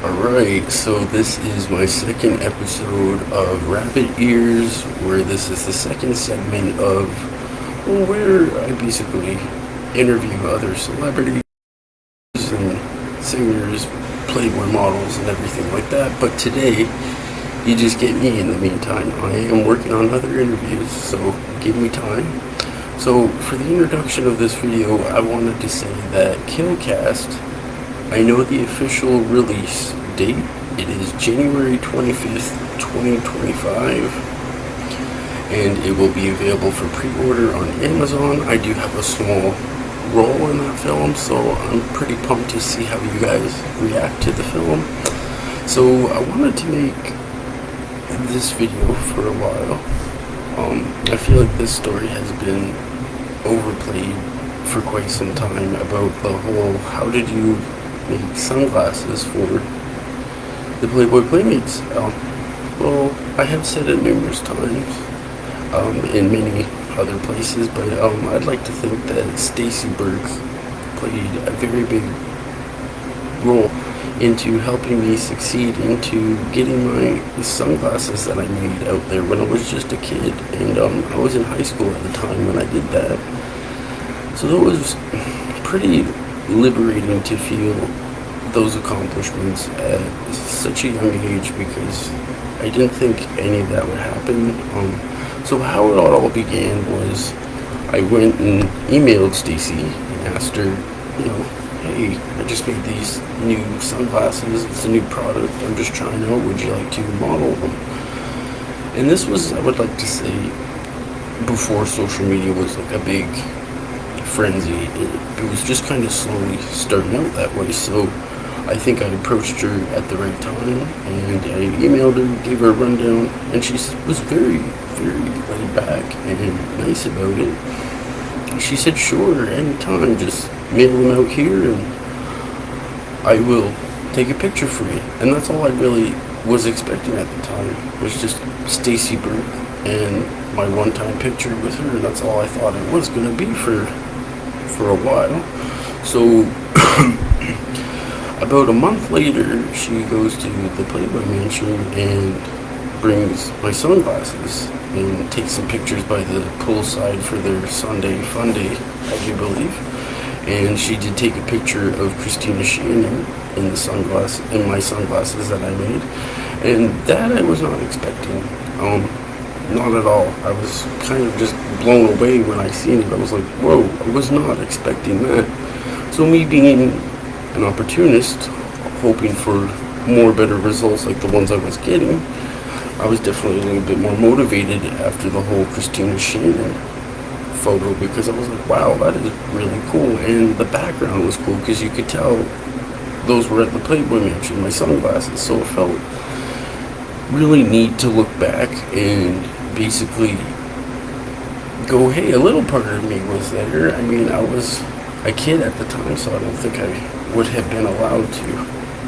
Alright, so this is my second episode of Rabbit Ears, where this is the second segment of where I basically interview other celebrities and singers, Playboy models, and everything like that. But today, you just get me in the meantime. I am working on other interviews, so give me time. So, for the introduction of this video, I wanted to say that Killcast, I know the official release date. It is January 25th, 2025, and it will be available for pre-order on Amazon. I do have a small role in that film, so I'm pretty pumped to see how you guys react to the film. So I wanted to make this video for a while. I feel like this story has been overplayed for quite some time about the whole, how did you make sunglasses for the Playboy Playmates? Well, I have said it numerous times in many other places, but I'd like to think that Stacy Burke played a very big role into helping me succeed into getting my sunglasses that I made out there when I was just a kid, and I was in high school at the time when I did that. So that was pretty liberating to feel those accomplishments at such a young age, because I didn't think any of that would happen. So how it all began was I went and emailed Stacy and asked her, hey, I just made these new sunglasses, it's a new product, I'm just trying out, would you like to model them? And this was, I would like to say, before social media was like a big frenzy. It was just kind of slowly starting out that way, so I think I approached her at the right time, and I emailed her, gave her a rundown, and she was very, very laid back and nice about it. She said, sure, anytime, just mail them out here and I will take a picture for you. And that's all I really was expecting at the time, was just Stacy Burke and my one-time picture with her. That's all I thought it was going to be for a while. So about a month later, she goes to the Playboy Mansion and brings my sunglasses and takes some pictures by the poolside for their Sunday fun day, I do believe. And she did take a picture of Christina Shannon in my sunglasses that I made, and that I was not expecting. Not at all. I was kind of just blown away when I seen it. I was like, whoa, I was not expecting that. So me being an opportunist, hoping for more better results like the ones I was getting, I was definitely a little bit more motivated after the whole Christina Shannon photo, because I was like, wow, that is really cool. And the background was cool because you could tell those were at the Playboy Mansion, my sunglasses. So it felt really neat to look back and basically go, hey, a little part of me was there. I mean, I was a kid at the time, so I don't think I would have been allowed to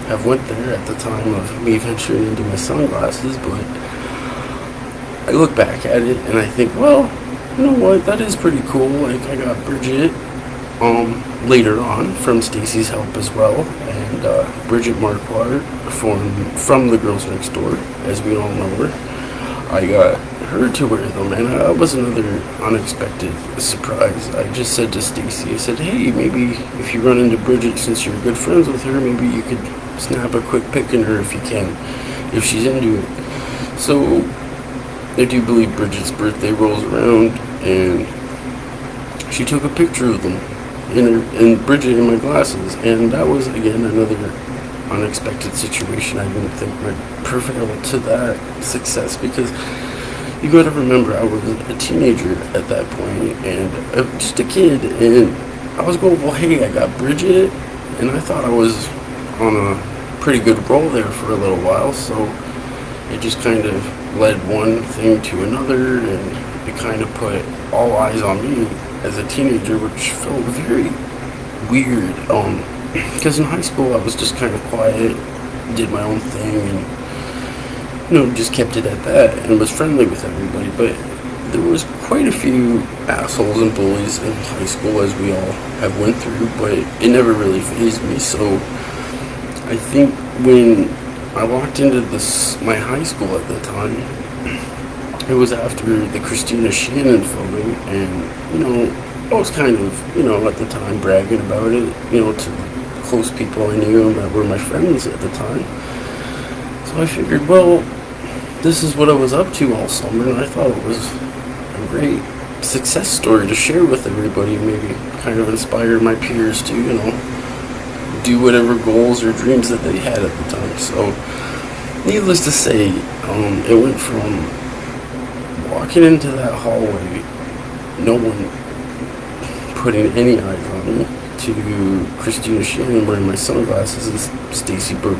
have went there at the time of me venturing into my sunglasses. But I look back at it and I think, well, you know what, that is pretty cool. Like, I got Bridget later on from Stacy's help as well, and Bridget Marquardt from the Girls Next Door, as we all know her. I got her to wear them, and that was another unexpected surprise. I just said to Stacy, I said, hey, maybe if you run into Bridget, since you're good friends with her, maybe you could snap a quick pic in her if you can, if she's into it. So I do believe Bridget's birthday rolls around, and she took a picture of them in Bridget in my glasses, and that was again another unexpected situation. I didn't think would prevail to that success, because you gotta remember, I was a teenager at that point, and just a kid, and I was going, well, hey, I got Bridget, and I thought I was on a pretty good roll there for a little while, so it just kind of led one thing to another, and it kind of put all eyes on me as a teenager, which felt very weird, because in high school I was just kind of quiet, did my own thing, and just kept it at that, and was friendly with everybody. But there was quite a few assholes and bullies in high school, as we all have went through, but it never really fazed me. So I think when I walked into my high school at the time, it was after the Christina Shannon photo, and, I was kind of, at the time bragging about it, to close people I knew that were my friends at the time. So I figured, well, this is what I was up to all summer, and I thought it was a great success story to share with everybody, maybe kind of inspire my peers to, do whatever goals or dreams that they had at the time. So, needless to say, it went from walking into that hallway, no one putting any eyes on me, to Christina Shannon wearing my sunglasses and Stacy Burke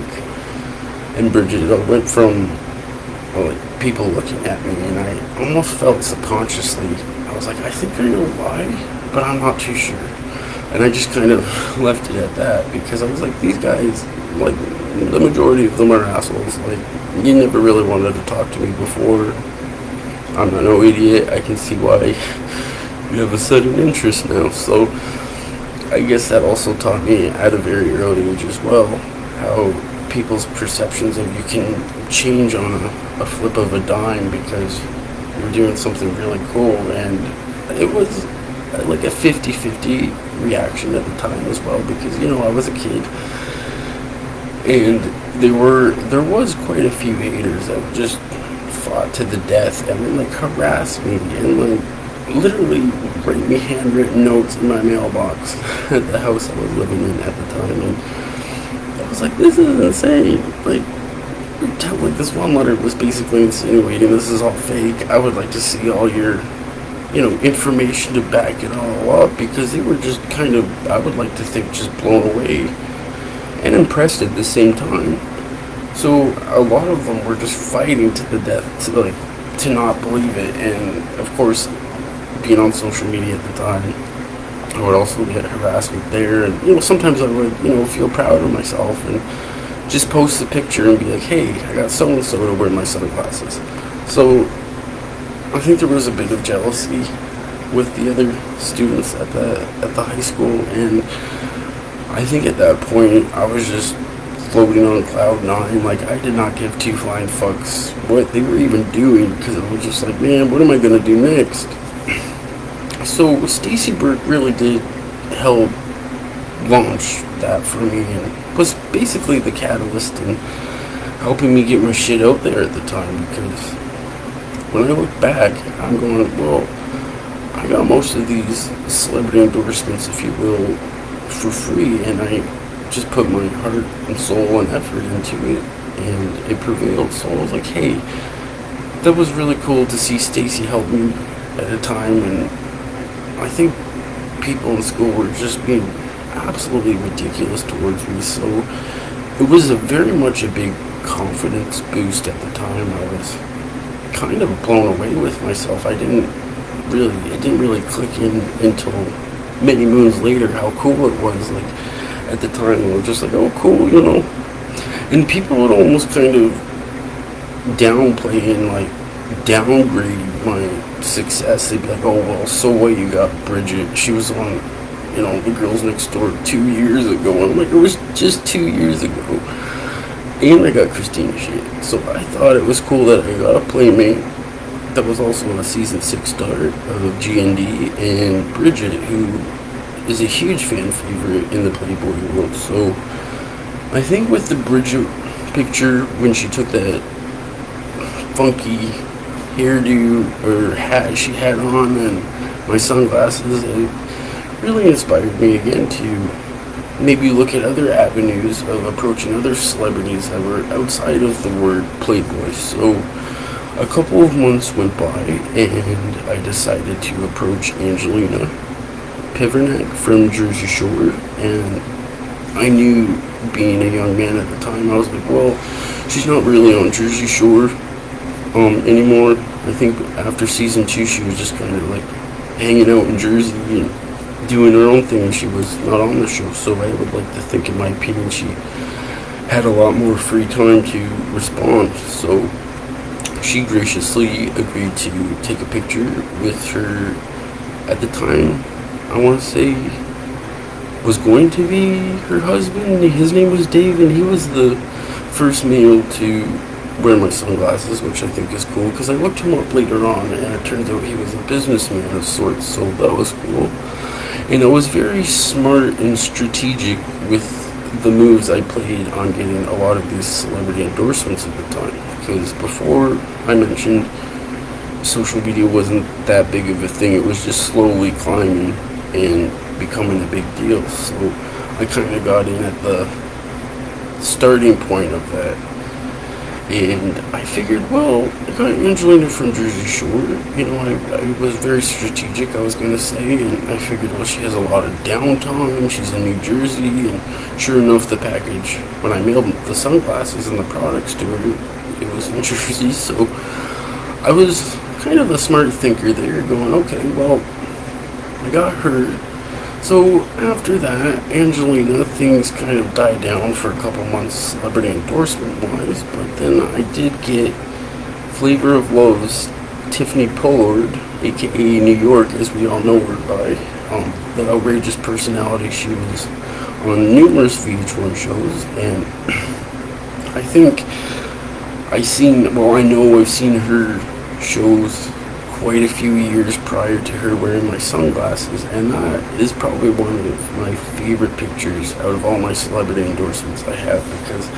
and Bridget. It went from people looking at me, and I almost felt subconsciously, I was like, I think I know why, but I'm not too sure. And I just kind of left it at that, because I was like, these guys, the majority of them are assholes. You never really wanted to talk to me before. I'm no idiot. I can see why you have a sudden interest now. So I guess that also taught me at a very early age as well, how people's perceptions of you can change on a flip of a dime, because you're doing something really cool. And it was like a 50-50 reaction at the time as well, because I was a kid, and there was quite a few haters that just fought to the death and then harass me and literally write me handwritten notes in my mailbox at the house I was living in at the time. And I was like, this is insane. This one letter was basically insinuating this is all fake. I would like to see all your information to back it all up, because they were just kind of, I would like to think, just blown away and impressed at the same time. So a lot of them were just fighting to the death to not believe it. And of course, being on social media at the time, I would also get harassment there, and sometimes I would feel proud of myself and just post a picture and be like, hey, I got so and so to wear my sunglasses. So I think there was a bit of jealousy with the other students at the high school, and I think at that point I was just floating on cloud nine. I did not give two flying fucks what they were even doing, because I was just like, man, what am I gonna do next? So Stacy Burke really did help launch that for me, and was basically the catalyst in helping me get my shit out there at the time, because when I look back, I'm going, well, I got most of these celebrity endorsements, if you will, for free, and I just put my heart and soul and effort into it, and it prevailed. So I was like, hey, that was really cool to see Stacy help me at a time, and I think people in school were just being absolutely ridiculous towards me. So it was very much a big confidence boost at the time. I was kind of blown away with myself. It didn't really click in until many moons later how cool it was. At the time, I was just like, oh, cool, and people would almost kind of downplay and downgrade my success. They'd be like, oh, well, so what, you got Bridget, she was on The Girls Next Door 2 years ago. And I'm like, it was just 2 years ago. And I got Christina Shannon. So I thought it was cool that I got a playmate that was also a season 6 star of GND, and Bridget, who is a huge fan favorite in the Playboy world. So I think with the Bridget picture, when she took that funky hairdo or hat she had on and my sunglasses, it really inspired me again to maybe look at other avenues of approaching other celebrities that were outside of the word Playboy. So a couple of months went by, and I decided to approach Angelina Pivernak from Jersey Shore, and I knew, being a young man at the time, I was like, well, she's not really on Jersey Shore anymore. I think after season 2 she was just kind of hanging out in Jersey and doing her own thing. She was not on the show, so I would like to think, in my opinion, she had a lot more free time to respond. So she graciously agreed to take a picture with her, at the time, I want to say, was going to be her husband. His name was Dave, and he was the first male to wear my sunglasses, which I think is cool because I looked him up later on, and it turns out he was a businessman of sorts, so that was cool. And I was very smart and strategic with the moves I played on getting a lot of these celebrity endorsements at the time, because before I mentioned social media wasn't that big of a thing. It was just slowly climbing and becoming a big deal. So I kind of got in at the starting point of that. And I figured, well, I got Angelina from Jersey Shore. You know, I was very strategic, I was going to say. And I figured, well, she has a lot of downtime. She's in New Jersey. And sure enough, the package, when I mailed the sunglasses and the products to her, it was in Jersey. So I was kind of a smart thinker there, going, okay, well, I got her. So after that, Angelina, things kind of died down for a couple months, celebrity endorsement wise, but then I did get Flavor of Love's Tiffany Pollard, aka New York, as we all know her by, the outrageous personality she was on numerous VH1 shows. And I think I know I've seen her shows quite a few years prior to her wearing my sunglasses, and that is probably one of my favorite pictures out of all my celebrity endorsements I have, because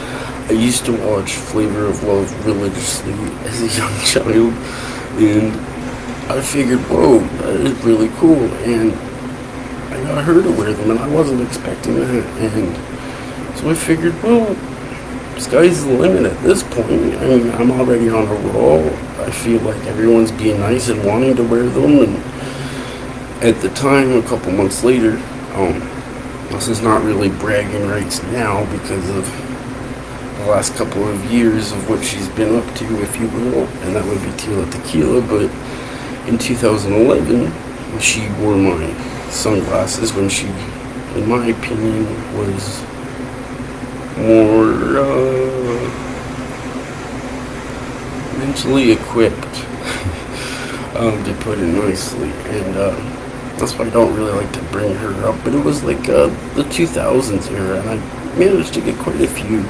I used to watch Flavor of Love religiously as a young child, and I figured, whoa, that is really cool, and I got her to wear them, and I wasn't expecting that, and so I figured, well, sky's the limit at this point. I mean, I'm already on a roll. I feel like everyone's being nice and wanting to wear them, and at the time, a couple months later, this is not really bragging rights now because of the last couple of years of what she's been up to, if you will, and that would be Tila Tequila, but in 2011, she wore my sunglasses when she, in my opinion, was more mentally equipped, to put it nicely, and that's why I don't really like to bring her up, but it was like the 2000s era, and I managed to get quite a few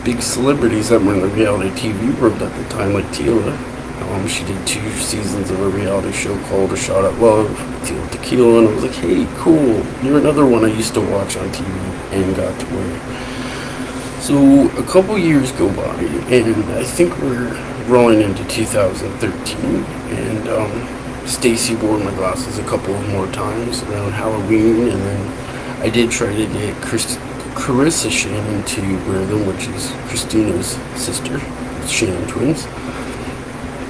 big celebrities that were in the reality TV world at the time, like Tila. She did 2 seasons of a reality show called A Shot at Love, Tila Tequila, and I was like, hey, cool, you're another one I used to watch on TV and got to wear. So a couple years go by, and I think we're rolling into 2013, and Stacy wore my glasses a couple of more times around Halloween, and then I did try to get Carissa Shannon to wear them, which is Christina's sister, Shannon twins.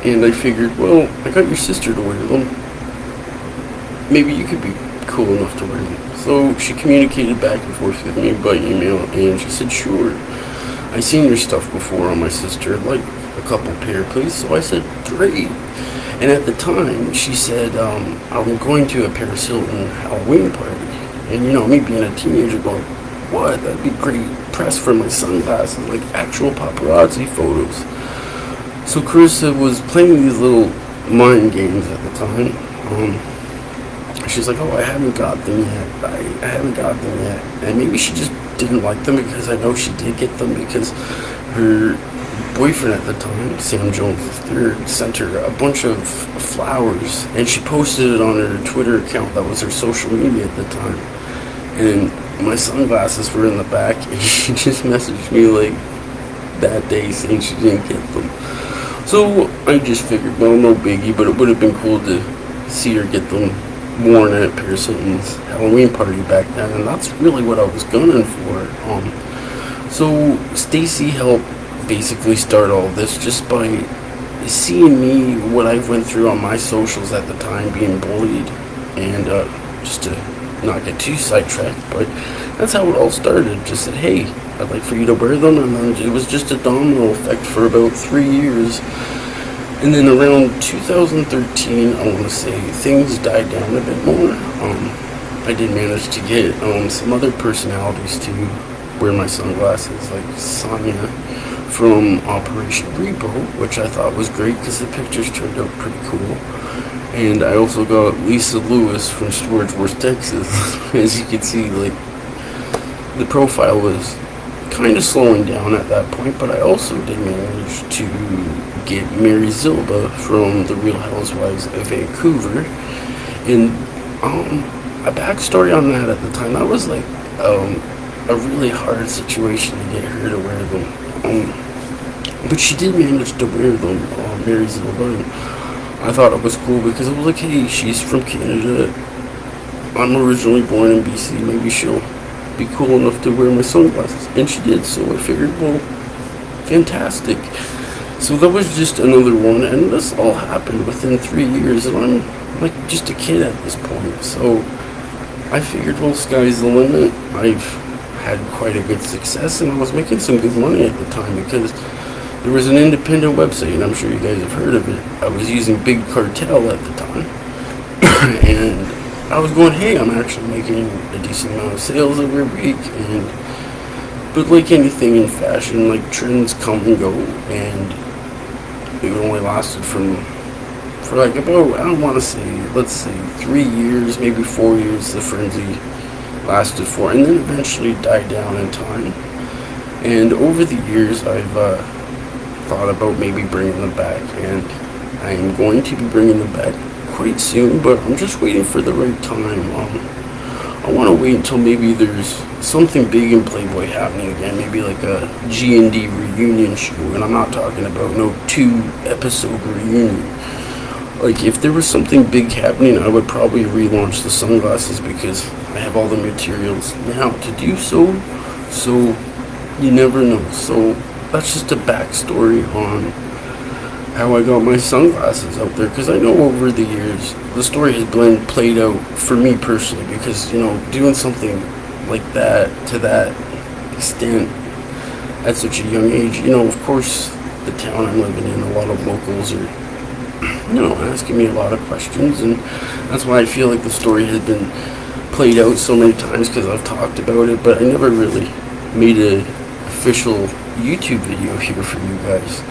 And I figured, well, I got your sister to wear them. Maybe you could be cool enough to wear them. So she communicated back and forth with me by email, and she said, sure. I seen your stuff before on my sister. I'd like a couple pair, please. So I said, great. And at the time, she said, I'm going to a Paris Hilton Halloween party. And, you know, me being a teenager going, what? That'd be great press for my sunglasses, like actual paparazzi photos. So Carissa was playing these little mind games at the time. She's like, oh, I haven't got them yet. I haven't got them yet. And maybe she just didn't like them, because I know she did get them because her boyfriend at the time, Sam Jones III, sent her a bunch of flowers, and she posted it on her Twitter account. That was her social media at the time. And my sunglasses were in the back, and she just messaged me like that day saying she didn't get them. So I just figured, well, no biggie, but it would have been cool to see her get them worn at Paris Hilton's Halloween party back then, and that's really what I was gunning for. So Stacy helped basically start all this just by seeing me, what I went through on my socials at the time, being bullied, and just to not get too sidetracked, but that's how it all started. Just said, hey, I'd like for you to wear them, and then it was just a domino effect for about 3 years. And then around 2013, I want to say, things died down a bit more. I did manage to get some other personalities to wear my sunglasses, like Sonya from Operation Repo, which I thought was great because the pictures turned out pretty cool. And I also got Lisa Lewis from Storage Wars, Texas. As you can see, like, the profile was kind of slowing down at that point, but I also did manage to get Mary Zilba from the Real Housewives of Vancouver. And a backstory on that at the time, that was like a really hard situation to get her to wear them. But she did manage to wear them, Mary Zilba, and I thought it was cool because it was like, hey, she's from Canada. I'm originally born in BC. Maybe she'll be cool enough to wear my sunglasses. And she did, so I figured, well, fantastic. So that was just another one, and this all happened within 3 years, and I'm like just a kid at this point. So I figured, well, sky's the limit. I've had quite a good success, and I was making some good money at the time because there was an independent website, and I'm sure you guys have heard of it. I was using Big Cartel at the time, and I was going, hey, I'm actually making a decent amount of sales every week, but like anything in fashion, like trends come and go, and it only lasted for like about, I don't want to say, let's say 3 years, maybe 4 years the frenzy lasted for, and then eventually died down in time. And over the years, I've thought about maybe bringing them back, and I am going to be bringing them back quite soon, but I'm just waiting for the right time. I want to wait until maybe there's something big in Playboy happening again, maybe like a G&D reunion show, and I'm not talking about no 2-episode reunion. Like, if there was something big happening, I would probably relaunch the sunglasses because I have all the materials now to do so you never know. So that's just a backstory on how I got my sunglasses out there, because I know over the years the story has been played out for me personally, because, you know, doing something like that to that extent at such a young age, you know, of course the town I'm living in, a lot of locals are, you know, asking me a lot of questions, and that's why I feel like the story has been played out so many times, because I've talked about it, but I never really made an official YouTube video here for you guys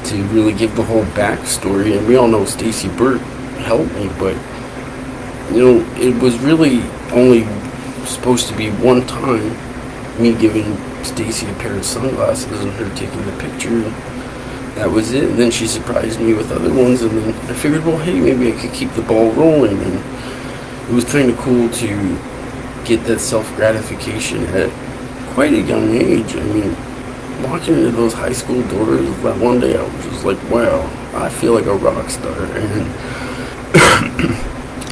to really give the whole backstory. And we all know Stacy Burke helped me, but, you know, it was really only supposed to be one time, me giving Stacy a pair of sunglasses and her taking the picture. That was it. And then she surprised me with other ones, and then I figured, well, hey, maybe I could keep the ball rolling. And it was kind of cool to get that self-gratification at quite a young age. I mean, walking into those high school doors, that one day I was just like, wow, I feel like a rock star. And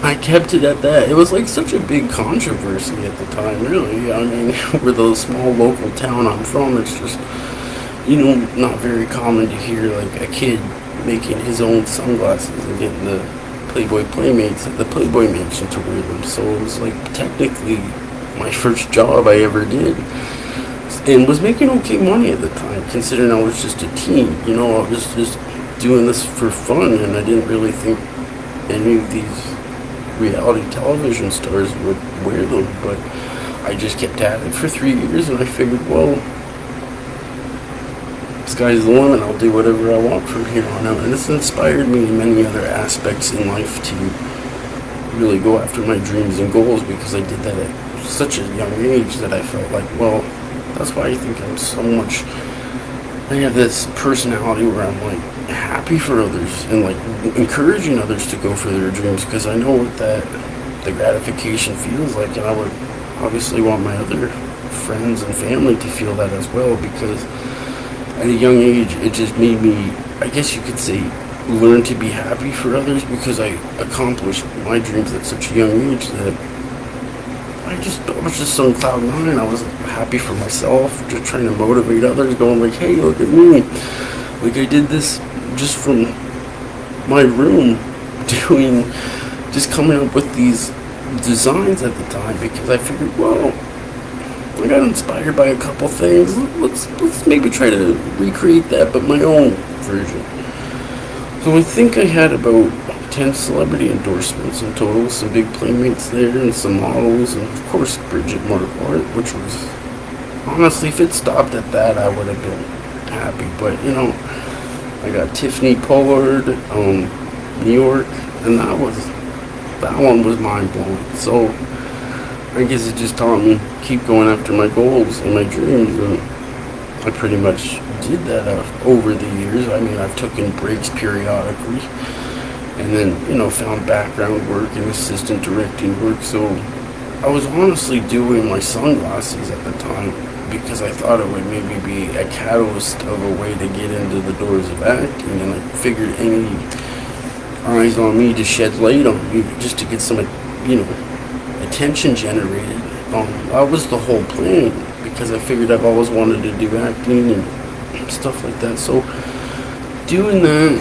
I kept it at that. It was like such a big controversy at the time, really. I mean, with the small local town I'm from, it's just, you know, not very common to hear like a kid making his own sunglasses and getting the Playboy Playmates at the Playboy Mansion to wear them. So it was like technically my first job I ever did, and was making okay money at the time, considering I was just a teen. You know, I was just doing this for fun, and I didn't really think any of these reality television stars would wear them, but I just kept at it for 3 years, and I figured, well, sky's the limit, I'll do whatever I want from here on out. And this inspired me in many other aspects in life to really go after my dreams and goals, because I did that at such a young age that I felt like, well, that's why I think I'm so much, I have this personality where I'm like happy for others and like encouraging others to go for their dreams, because I know what the gratification feels like, and I would obviously want my other friends and family to feel that as well, because at a young age it just made me, I guess you could say, learn to be happy for others, because I accomplished my dreams at such a young age that I was just on cloud nine. I was happy for myself, just trying to motivate others, going like, hey, look at me. Like, I did this just from my room, just coming up with these designs at the time, because I figured, well, I got inspired by a couple things. Let's maybe try to recreate that, but my own version. So I think I had about 10 celebrity endorsements in total, some big playmates there, and some models, and of course Bridget, Marquardt, which was, honestly, if it stopped at that, I would have been happy. But, you know, I got Tiffany Pollard, New York, and that one was mind-blowing. So I guess it just taught me keep going after my goals and my dreams, and I pretty much did that over the years. I mean, I've taken breaks periodically, and then, found background work and assistant directing work. So I was honestly doing my sunglasses at the time because I thought it would maybe be a catalyst of a way to get into the doors of acting, and I figured any eyes on me to shed light on me just to get some, attention generated. That was the whole plan, because I figured I've always wanted to do acting and stuff like that. So doing that,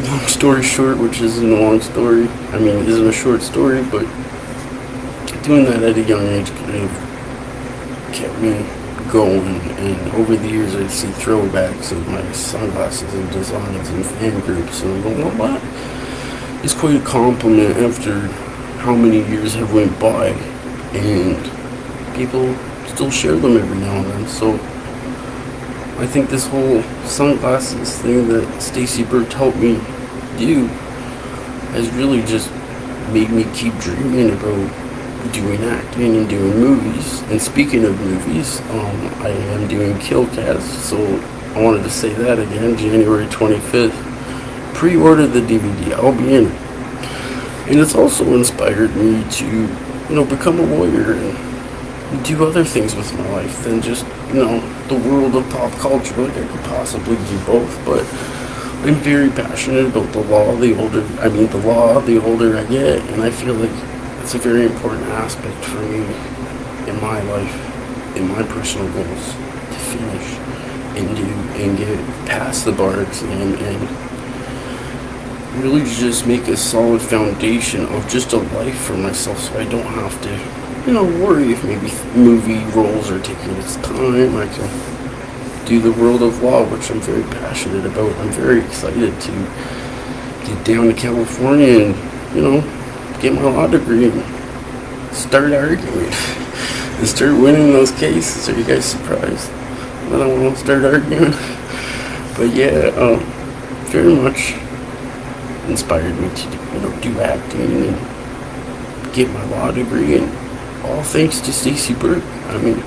long story short, which isn't a long story, I mean, it isn't a short story, but doing that at a young age kind of kept me going. And over the years, I'd see throwbacks of my sunglasses and designs and fan groups, and I'm going, well, that is quite a compliment after how many years have went by, and people still share them every now and then. So I think this whole sunglasses thing that Stacey Burke helped me do has really just made me keep dreaming about doing acting and doing movies. And speaking of movies, I am doing Killcast, so I wanted to say that again, January 25th. Pre-order the DVD, I'll be in it. And it's also inspired me to, become a lawyer and do other things with my life than just, the world of pop culture. Like, I could possibly do both, but I'm very passionate about the law the older I get, and I feel like it's a very important aspect for me in my life, in my personal goals, to finish and get past the bar exam and really just make a solid foundation of just a life for myself, so I don't have to worry if maybe movie roles are taking its time. I can do the world of law, which I'm very passionate about. I'm very excited to get down to California and, get my law degree and start arguing and start winning those cases. Are you guys surprised that I want to start arguing? But yeah, very much inspired me to do acting and get my law degree, and all thanks to Stacey Burke. I mean,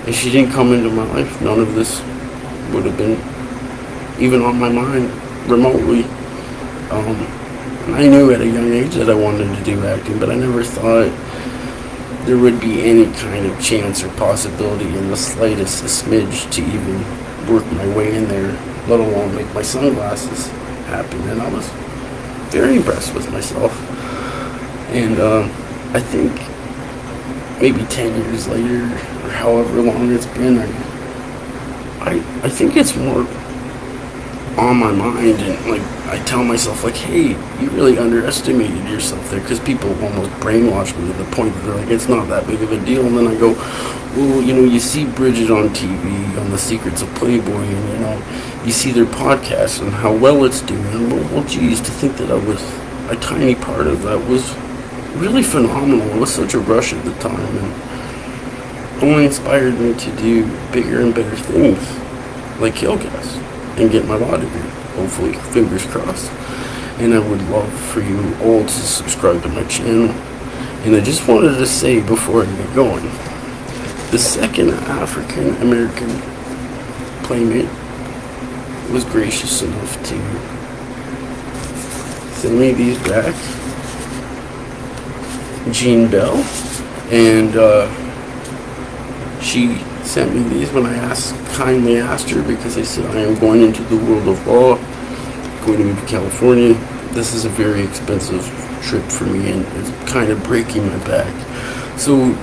if she didn't come into my life, none of this would have been even on my mind remotely. And I knew at a young age that I wanted to do acting, but I never thought there would be any kind of chance or possibility in the slightest smidge to even work my way in there, let alone make my sunglasses happen. And I was very impressed with myself. And I think maybe 10 years later, or however long it's been, I think it's more on my mind, and like I tell myself, like, hey, you really underestimated yourself there, because people almost brainwash me to the point that they're like, it's not that big of a deal. And then I go, well, you see Bridget on TV on The Secrets of Playboy, and you see their podcast and how well it's doing, and well, geez, to think that I was a tiny part of that was really phenomenal. It was such a rush at the time, and only inspired me to do bigger and better things like Killcast and get my law degree, hopefully, fingers crossed. And I would love for you all to subscribe to my channel. And I just wanted to say before I get going, the second African American playmate was gracious enough to send me these back, Jean Bell, and she sent me these when I kindly asked her, because I said I am going into the world of law, going to move to California. This is a very expensive trip for me, and it's kind of breaking my back. So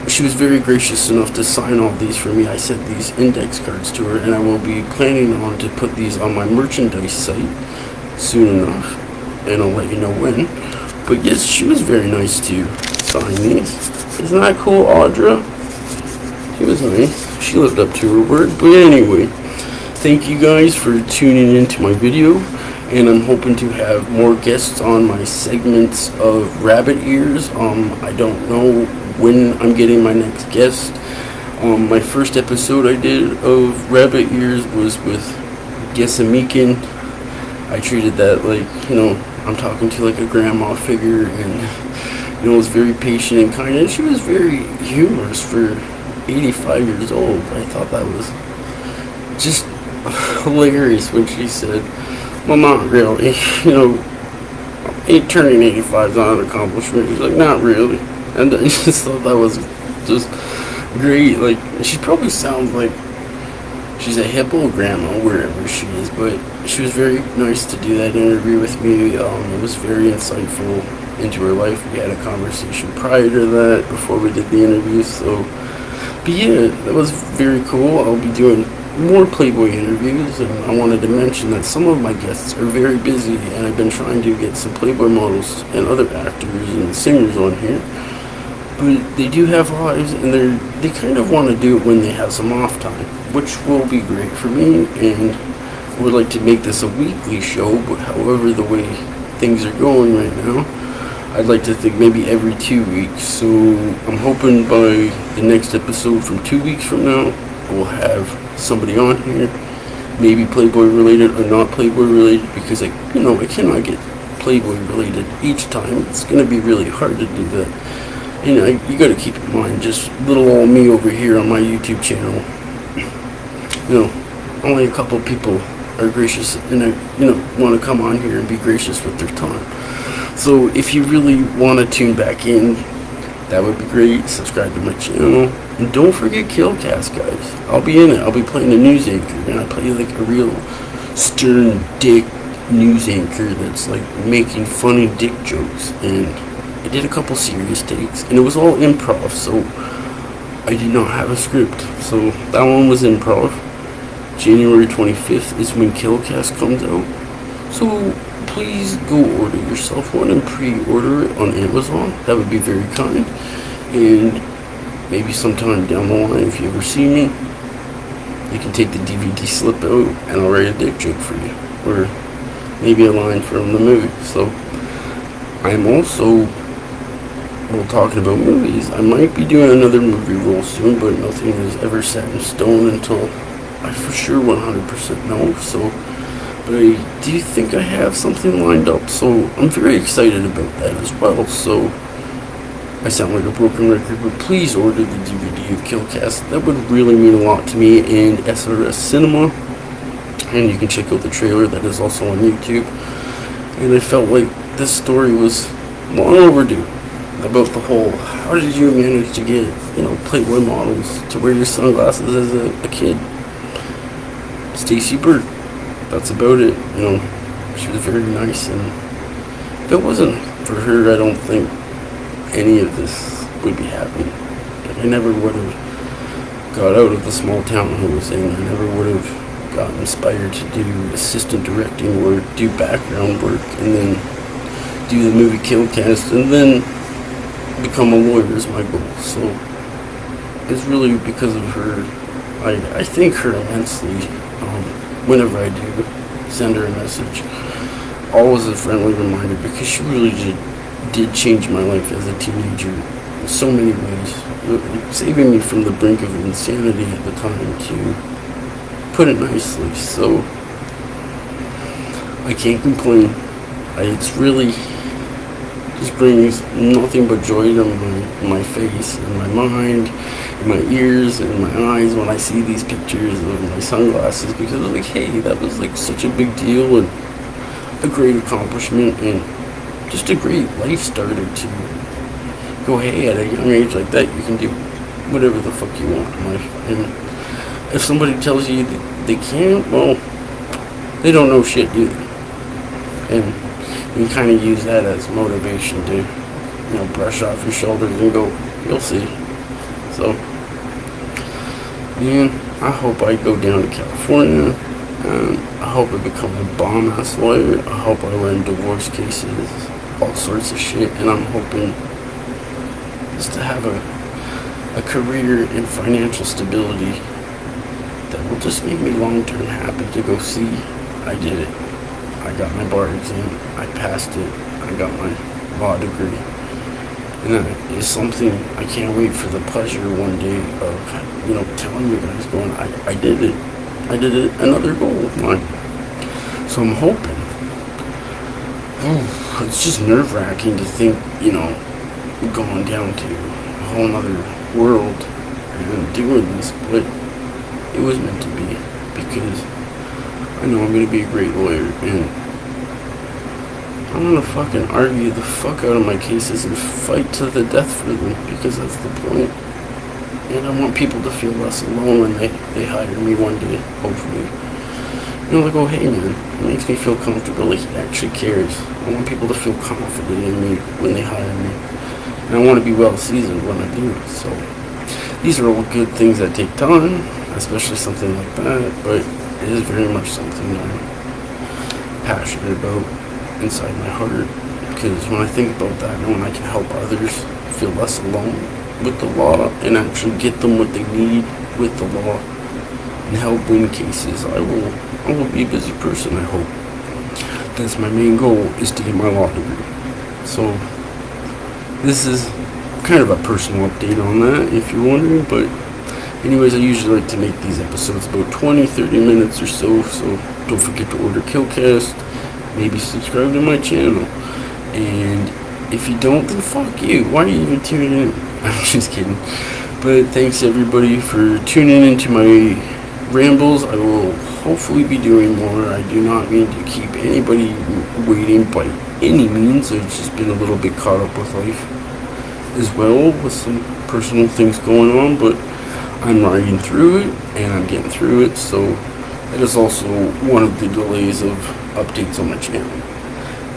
she was very gracious enough to sign all these for me. I sent these index cards to her, and I will be planning on to put these on my merchandise site soon enough, and I'll let you know when. But yes, she was very nice to sign these. Isn't that cool, Audra? She was nice. She lived up to her word. But anyway, thank you guys for tuning into my video, and I'm hoping to have more guests on my segments of Rabbit Ears. I don't know when I'm getting my next guest. My first episode I did of Rabbit Ears was with Gesamikin. I treated that like, I'm talking to like a grandma figure, and was very patient and kind, and she was very humorous for 85 years old. I thought that was just hilarious when she said, well, not really, turning 85 is not an accomplishment. He's like, not really. And I just thought that was just great. Like, she probably sounds like she's a hip old grandma wherever she is, but she was very nice to do that interview with me. It was very insightful into her life. We had a conversation prior to that before we did the interview. So, but yeah, that was very cool. I'll be doing more Playboy interviews, and I wanted to mention that some of my guests are very busy, and I've been trying to get some Playboy models and other actors and singers on here. But they do have lives, and they kind of want to do it when they have some off time, which will be great for me. And I would like to make this a weekly show, but however the way things are going right now, I'd like to think maybe every 2 weeks. So I'm hoping by the next episode from 2 weeks from now, we'll have somebody on here, maybe Playboy related or not Playboy related, because I cannot get Playboy related each time. It's going to be really hard to do that. And you got to keep in mind, just little old me over here on my YouTube channel. Only a couple people are gracious and want to come on here and be gracious with their time. So if you really want to tune back in, that would be great. Subscribe to my channel. And don't forget Killcast, guys. I'll be in it. I'll be playing a news anchor. And I play like a real stern dick news anchor that's like making funny dick jokes. And I did a couple serious takes. And it was all improv. So I did not have a script. So that one was improv. January 25th is when Killcast comes out. So please go order yourself one and pre-order it on Amazon. That would be very kind. And maybe sometime down the line, if you ever see me, you can take the DVD slip out and I'll write a dick joke for you. Or maybe a line from the movie. So I'm also, talking about movies, I might be doing another movie real soon, but nothing is ever set in stone until I for sure 100% know. So, but I do think I have something lined up, so I'm very excited about that as well. So I sound like a broken record, but please order the DVD of Killcast. That would really mean a lot to me and SRS Cinema. And you can check out the trailer that is also on YouTube. And I felt like this story was long overdue about the whole, how did you manage to get, Playboy models to wear your sunglasses as a kid? Stacy Burke. That's about it. She was very nice, and if it wasn't for her, I don't think any of this would be happening. I never would have got out of the small town I was in. I never would have got inspired to do assistant directing work, do background work, and then do the movie Killcast, and then become a lawyer is my goal. So it's really because of her. I thank her immensely. Whenever I do send her a message, always a friendly reminder, because she really did change my life as a teenager in so many ways, saving me from the brink of insanity at the time, to put it nicely. So I can't complain. It's really just brings nothing but joy to my face and my mind, and my ears and my eyes when I see these pictures of my sunglasses, because I'm like, hey, that was like such a big deal and a great accomplishment and just a great life starter to go, hey, at a young age like that, you can do whatever the fuck you want in life. And if somebody tells you that they can't, well, they don't know shit, do they? And you can kind of use that as motivation to, brush off your shoulders and go, you'll see. So, man, I hope I go down to California, and I hope I become a bomb-ass lawyer. I hope I win divorce cases, all sorts of shit, and I'm hoping just to have a career in financial stability that will just make me long-term happy to go see I did it. I got my bar exam, I passed it, I got my law degree, and that is something I can't wait for the pleasure one day of, telling you guys, going, I did it, another goal of mine. So I'm hoping. It's just nerve-wracking to think, going down to a whole nother world and doing this, but it was meant to be, because I know I'm going to be a great lawyer, and I'm going to fucking argue the fuck out of my cases and fight to the death for them, because that's the point. And I want people to feel less alone when they hire me one day, hopefully. Like, oh, hey, man, it makes me feel comfortable. Like, he actually cares. I want people to feel confident in me when they hire me. And I want to be well-seasoned when I do it. So, these are all good things that take time, especially something like that. But it is very much something I'm passionate about inside my heart. Because when I think about that, knowing I can help others feel less alone with the law and actually get them what they need with the law and help win cases, I will be a busy person, I hope. That's my main goal, is to get my law degree. So, this is kind of a personal update on that, if you're wondering, but anyways, I usually like to make these episodes about 20-30 minutes or so don't forget to order Killcast, maybe subscribe to my channel, and if you don't, then fuck you. Why are you even tuning in? I'm just kidding. But thanks everybody for tuning into my rambles. I will hopefully be doing more. I do not mean to keep anybody waiting by any means. I've just been a little bit caught up with life as well, with some personal things going on, but I'm riding through it and I'm getting through it. So that is also one of the delays of updates on my channel.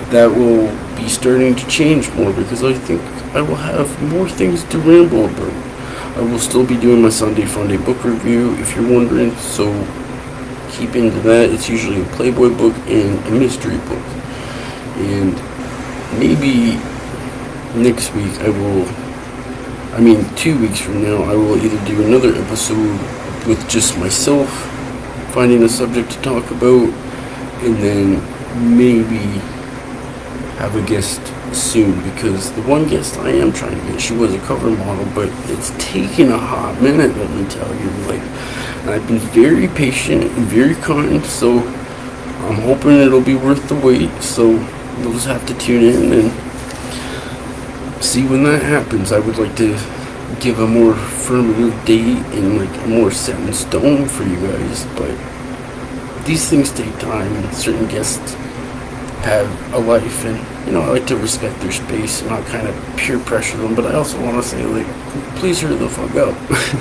That will be starting to change more, because I think I will have more things to ramble about. I will still be doing my Sunday Funday book review, if you're wondering, so keep into that. It's usually a Playboy book and a mystery book. And maybe next week 2 weeks from now, I will either do another episode with just myself, finding a subject to talk about, and then maybe have a guest soon, because the one guest I am trying to get, she was a cover model, but it's taken a hot minute, let me tell you. Like, I've been very patient and very kind, so I'm hoping it'll be worth the wait. So you'll just have to tune in and see when that happens. I would like to give a more affirmative date and like a more set in stone for you guys, but these things take time, and certain guests have a life, and I like to respect their space and not kind of peer pressure them, but I also want to say, like, please hurry the fuck up.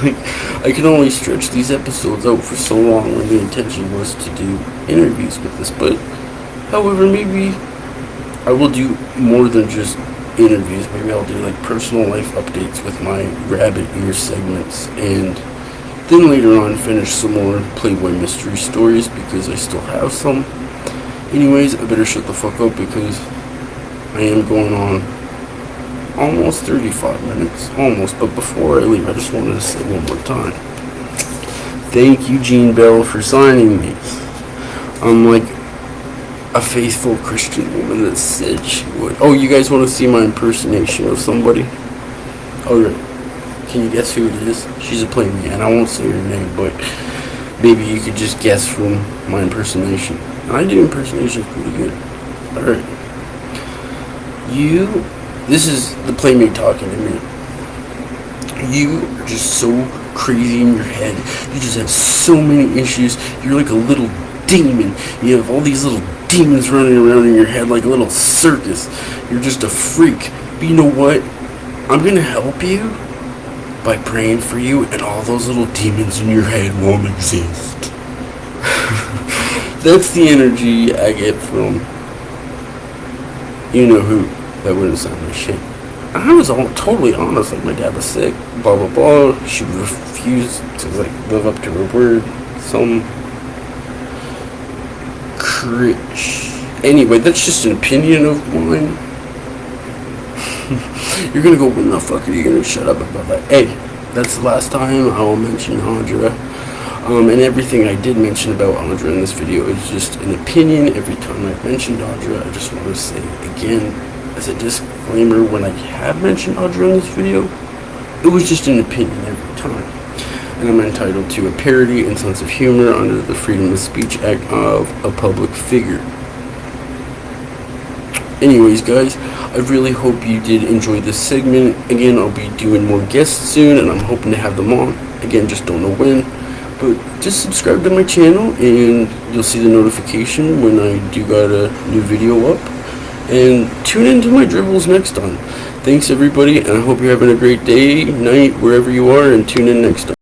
Like, I can only stretch these episodes out for so long when the intention was to do interviews with this, but however, maybe I will do more than just interviews. Maybe I'll do like personal life updates with my rabbit ear segments, and then later on finish some more Playboy mystery stories, because I still have some. Anyways, I better shut the fuck up, because I am going on almost 35 minutes. Almost. But before I leave, I just wanted to say one more time, thank you, Jean Bell, for signing me. I'm like a faithful Christian woman that said she would. Oh, you guys want to see my impersonation of somebody? Alright. Can you guess who it is? She's a playmate, and I won't say her name, but maybe you could just guess from my impersonation. I do impersonations pretty good. Alright. This is the playmate talking to me. You are just so crazy in your head. You just have so many issues. You're like a little demon. You have all these little demons running around in your head like a little circus. You're just a freak. But you know what? I'm gonna help you by praying for you, and all those little demons in your head won't exist. That's the energy I get from you know who. That wouldn't sound like shit. I was totally honest. Like, my dad was sick, blah blah blah. She refused to like live up to her word. Some critch. Anyway, that's just an opinion of mine. You're gonna go, when the fuck are you gonna shut up about that? Hey, that's the last time I will mention Andra. And everything I did mention about Andra in this video is just an opinion. Every time I've mentioned Andra, I just want to say again, as a disclaimer, when I have mentioned Andra in this video, it was just an opinion every time. And I'm entitled to a parody and sense of humor under the Freedom of Speech Act of a public figure. Anyways, guys, I really hope you did enjoy this segment. Again, I'll be doing more guests soon, and I'm hoping to have them on. Again, just don't know when. But just subscribe to my channel and you'll see the notification when I do got a new video up. And tune into my dribbles next time. Thanks everybody, and I hope you're having a great day, night, wherever you are, and tune in next time.